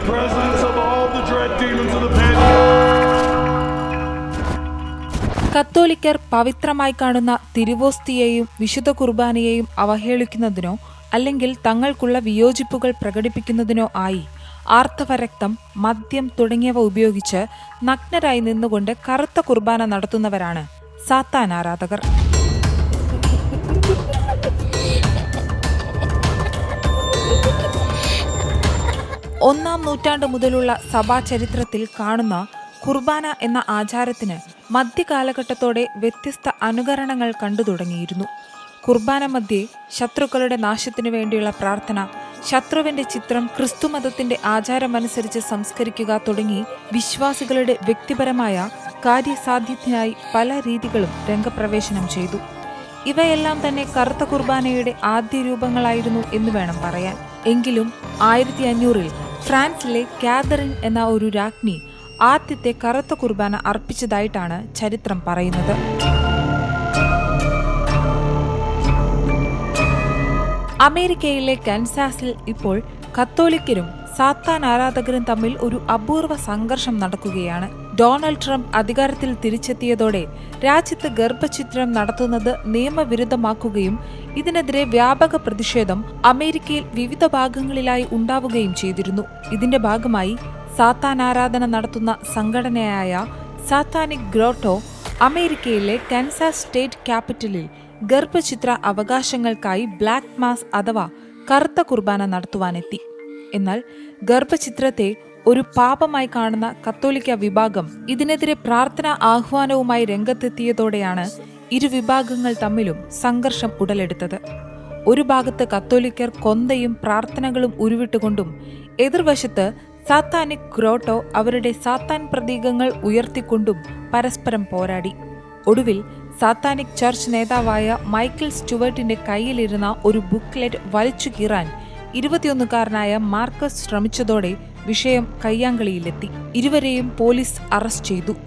the presence of all the dread demons of the pit. കത്തോലിക്കർ പവിത്രമായി കാണുന്ന തിരുവോസ്തിയെയും വിശുദ്ധ കുർബാനയെയും അവഹേളിക്കുന്നതിനോ അല്ലെങ്കിൽ തങ്ങൾക്കുള്ള വിയോജിപ്പുകൾ പ്രകടിപ്പിക്കുന്നതിനോ ആയി ആർത്തവരക്തം, മദ്യം തുടങ്ങിയവ ഉപയോഗിച്ച് നഗ്നരായി നിന്നുകൊണ്ട് കറുത്ത കുർബാന നടത്തുന്നവരാണ് സാത്താൻ ആരാധകർ. ഒന്നാം നൂറ്റാണ്ട് മുതലുള്ള സഭാചരിത്രത്തിൽ കാണുന്ന കുർബാന എന്ന ആചാരത്തിന് മധ്യകാലഘട്ടത്തോടെ വ്യത്യസ്ത അനുകരണങ്ങൾ കണ്ടു തുടങ്ങിയിരുന്നു. കുർബാന മധ്യേ ശത്രുക്കളുടെ നാശത്തിനു വേണ്ടിയുള്ള പ്രാർത്ഥന, ശത്രുവിന്റെ ചിത്രം ക്രിസ്തുമതത്തിന്റെ ആചാരമനുസരിച്ച് സംസ്കരിക്കുക തുടങ്ങി വിശ്വാസികളുടെ വ്യക്തിപരമായ കാര്യസാധ്യത്തിനായി പല രീതികളും രംഗപ്രവേശനം ചെയ്തു. ഇവയെല്ലാം തന്നെ കറുത്ത കുർബാനയുടെ ആദ്യ രൂപങ്ങളായിരുന്നു എന്ന് വേണം പറയാൻ. എങ്കിലും 1500-ൽ ഫ്രാൻസിലെ കാതറിൻ എന്ന ഒരു രാജ്ഞി ആദ്യത്തെ കറുത്ത കുർബാന അർപ്പിച്ചതായിട്ടാണ് ചരിത്രം പറയുന്നത്. അമേരിക്കയിലെ കൻസാസിൽ ഇപ്പോൾ കത്തോലിക്കരും സാത്താൻ ആരാധകരും തമ്മിൽ ഒരു അപൂർവ സംഘർഷം നടക്കുകയാണ്. ഡൊണാൾഡ് ട്രംപ് അധികാരത്തിൽ തിരിച്ചെത്തിയതോടെ രാജ്യത്ത് ഗർഭഛിദ്രം നടത്തുന്നത് നിയമവിരുദ്ധമാക്കുകയും ഇതിനെതിരെ വ്യാപക പ്രതിഷേധം അമേരിക്കയിൽ വിവിധ ഭാഗങ്ങളിലായി ഉണ്ടാവുകയും ചെയ്തിരുന്നു. ഇതിന്റെ ഭാഗമായി സാത്താൻ ആരാധന നടത്തുന്ന സംഘടനയായ സാത്താനിക് ഗ്രോട്ടോ അമേരിക്കയിലെ കൻസാസ് സ്റ്റേറ്റ് ക്യാപിറ്റലിൽ ഗർഭഛിദ്ര അവകാശങ്ങൾക്കായി ബ്ലാക്ക് മാസ് അഥവാ കറുത്ത കുർബാന നടത്തുവാനെത്തി. എന്നാൽ ഗർഭഛിദ്രത്തെ ഒരു പാപമായി കാണുന്ന കത്തോലിക്ക വിഭാഗം ഇതിനെതിരെ പ്രാർത്ഥനാ ആഹ്വാനവുമായി രംഗത്തെത്തിയതോടെയാണ് ഇരു വിഭാഗങ്ങൾ തമ്മിലും സംഘർഷം ഉടലെടുത്തത്. ഒരു ഭാഗത്ത് കത്തോലിക്കർ കൊന്തയും പ്രാർത്ഥനകളും ഉരുവിട്ടുകൊണ്ടും എതിർവശത്ത് സാത്താനിക് ഗ്രോട്ടോ അവരുടെ സാത്താൻ പ്രതീകങ്ങൾ ഉയർത്തിക്കൊണ്ടും പരസ്പരം പോരാടി. ഒടുവിൽ സാത്താനിക് ചർച്ച് നേതാവായ മൈക്കിൾ സ്റ്റുവർട്ടിന്റെ കയ്യിലിരുന്ന ഒരു ബുക്ക്ലെറ്റ് വലിച്ചു കീറാൻ 21-കാരനായ മാർക്കസ് ശ്രമിച്ചതോടെ വിഷയം കയ്യാങ്കളിയിലെത്തി. ഇരുവരെയും പോലീസ് അറസ്റ്റ് ചെയ്തു.